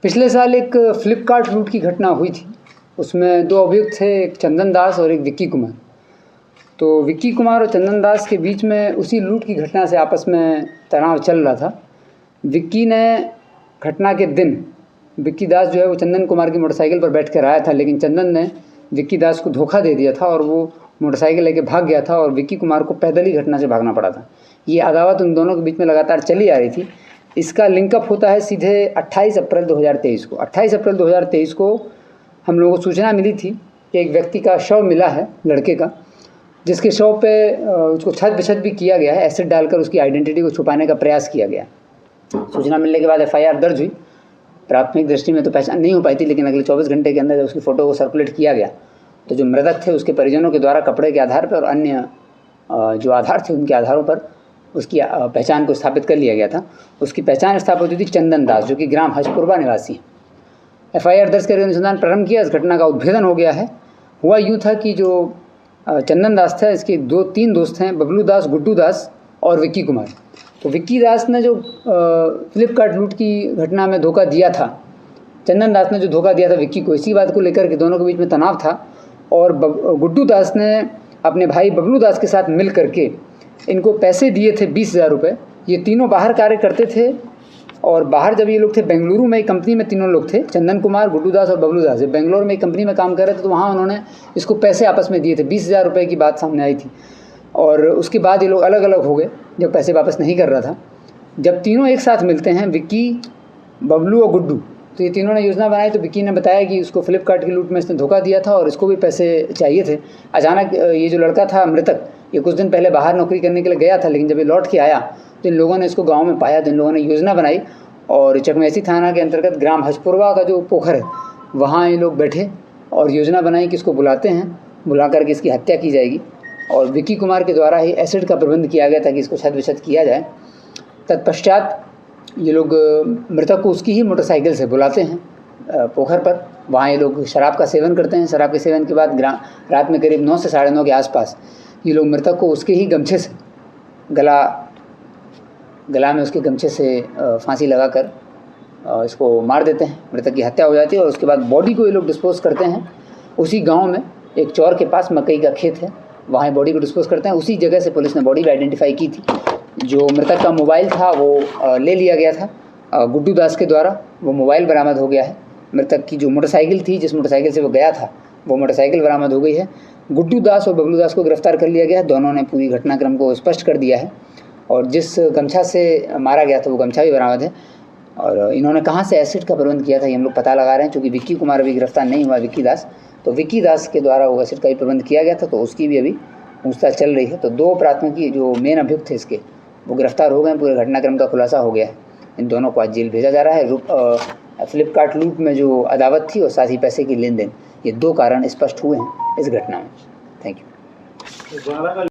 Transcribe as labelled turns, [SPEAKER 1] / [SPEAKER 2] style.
[SPEAKER 1] पिछले साल एक फ्लिपकार्ट लूट की घटना हुई थी। उसमें दो अभियुक्त थे, एक चंदन दास और एक विक्की कुमार। तो विक्की कुमार और चंदन दास के बीच में उसी लूट की घटना से आपस में तनाव चल रहा था। विक्की ने घटना के दिन विक्की दास जो है वो चंदन कुमार की मोटरसाइकिल पर बैठ कर आया था, लेकिन चंदन ने विक्की दास को धोखा दे दिया था और वो मोटरसाइकिल लेके भाग गया था और विक्की कुमार को पैदल ही घटना से भागना पड़ा था। ये अदावत उन दोनों के बीच में लगातार चली आ रही थी। इसका लिंकअप होता है सीधे 28 अप्रैल 2023 को। 28 अप्रैल 2023 को हम लोगों को सूचना मिली थी कि एक व्यक्ति का शव मिला है, लड़के का, जिसके शव पे उसको छत बिछत भी किया गया है। एसिड डालकर उसकी आइडेंटिटी को छुपाने का प्रयास किया गया। सूचना मिलने के बाद FIR दर्ज हुई। प्राथमिक दृष्टि में तो पहचान नहीं हो पाई थी, लेकिन अगले 24 घंटे के अंदर जब उसकी फ़ोटो को सर्कुलेट किया गया तो जो मृतक थे उसके परिजनों के द्वारा कपड़े के आधार पर और अन्य जो आधार थे उनके आधारों पर उसकी पहचान को स्थापित कर लिया गया था। उसकी पहचान स्थापित हुई थी चंदन दास, जो कि ग्राम हजपुरवा निवासी है। FIR दर्ज करके अनुसंधान प्रारंभ किया। इस घटना का उद्भेदन हो गया है। हुआ यूँ था कि जो चंदन दास था, इसके 2-3 दोस्त हैं, बबलू दास, गुड्डू दास और विक्की कुमार। तो विक्की दास ने जो फ्लिपकार्ट लूट की घटना में धोखा दिया था, चंदन दास ने जो धोखा दिया था विक्की को, इसी बात को लेकर के दोनों के बीच में तनाव था। और गुड्डू दास ने अपने भाई बबलू दास के साथ मिल करके इनको पैसे दिए थे 20,000 रुपये। ये तीनों बाहर कार्य करते थे और बाहर जब ये लोग थे बेंगलुरु में एक कंपनी में तीनों लोग थे, चंदन कुमार, गुड्डू दास और बबलू दास। बेंगलोर में एक कंपनी में काम कर रहे थे, तो वहाँ उन्होंने इसको पैसे आपस में दिए थे। 20,000 रुपये की बात सामने आई थी और उसके बाद ये लोग अलग अलग हो गए जब पैसे वापस नहीं कर रहा था। जब तीनों एक साथ मिलते हैं, विक्की, बबलू और गुड्डू, तो ये तीनों ने योजना बनाई। तो विक्की ने बताया कि उसको फ्लिपकार्ट की लूट में इसने धोखा दिया था और इसको भी पैसे चाहिए थे। अचानक ये जो लड़का था मृतक, ये कुछ दिन पहले बाहर नौकरी करने के लिए गया था, लेकिन जब ये लौट के आया तो इन लोगों ने इसको गांव में पाया। तो इन लोगों ने योजना बनाई और चकमेसी थाना के अंतर्गत ग्राम हजपुरवा का जो पोखर है वहाँ ये लोग बैठे और योजना बनाई कि इसको बुलाते हैं, बुला करके इसकी हत्या की जाएगी। और विक्की कुमार के द्वारा ही एसिड का प्रबंध किया गया ताकि इसको छत विछत किया जाए। तत्पश्चात ये लोग मृतक को उसकी ही मोटरसाइकिल से बुलाते हैं पोखर पर। वहाँ ये लोग शराब का सेवन करते हैं। शराब के सेवन के बाद रात में करीब 9 से 9:30 के आसपास ये लोग मृतक को उसके ही गमछे से गला में उसके गमछे से फांसी लगाकर इसको मार देते हैं। मृतक की हत्या हो जाती है और उसके बाद बॉडी को ये लोग डिस्पोज करते हैं उसी गांव में। एक चौर के पास मकई का खेत है, वहाँ बॉडी को डिस्पोज करते हैं। उसी जगह से पुलिस ने बॉडी आइडेंटिफाई की थी। जो मृतक का मोबाइल था वो ले लिया गया था गुड्डू दास के द्वारा, वो मोबाइल बरामद हो गया है। मृतक की जो मोटरसाइकिल थी, जिस मोटरसाइकिल से वो गया था, वो मोटरसाइकिल बरामद हो गई है। गुड्डू दास और बबलू दास को गिरफ्तार कर लिया गया है। दोनों ने पूरी घटनाक्रम को स्पष्ट कर दिया है और जिस गमछा से मारा गया था वो गमछा भी बरामद है। और इन्होंने कहाँ से एसिड का प्रबंध किया था ये हम लोग पता लगा रहे हैं, क्योंकि विक्की कुमार अभी गिरफ्तार नहीं हुआ, विक्की दास। तो विक्की दास के द्वारा वो एसिड का भी प्रबंध किया गया था, तो उसकी भी अभी पूछताछ चल रही है। तो 2 प्राथमिकी जो मेन अभियुक्त थे इसके, वो गिरफ्तार हो गए। पूरे घटनाक्रम का खुलासा हो गया है। इन दोनों को आज जेल भेजा जा रहा है। फ्लिपकार्ट लूट में जो अदावत थी और साथ ही पैसे की लेन देन, ये 2 कारण स्पष्ट हुए हैं इस घटना में। Thank you.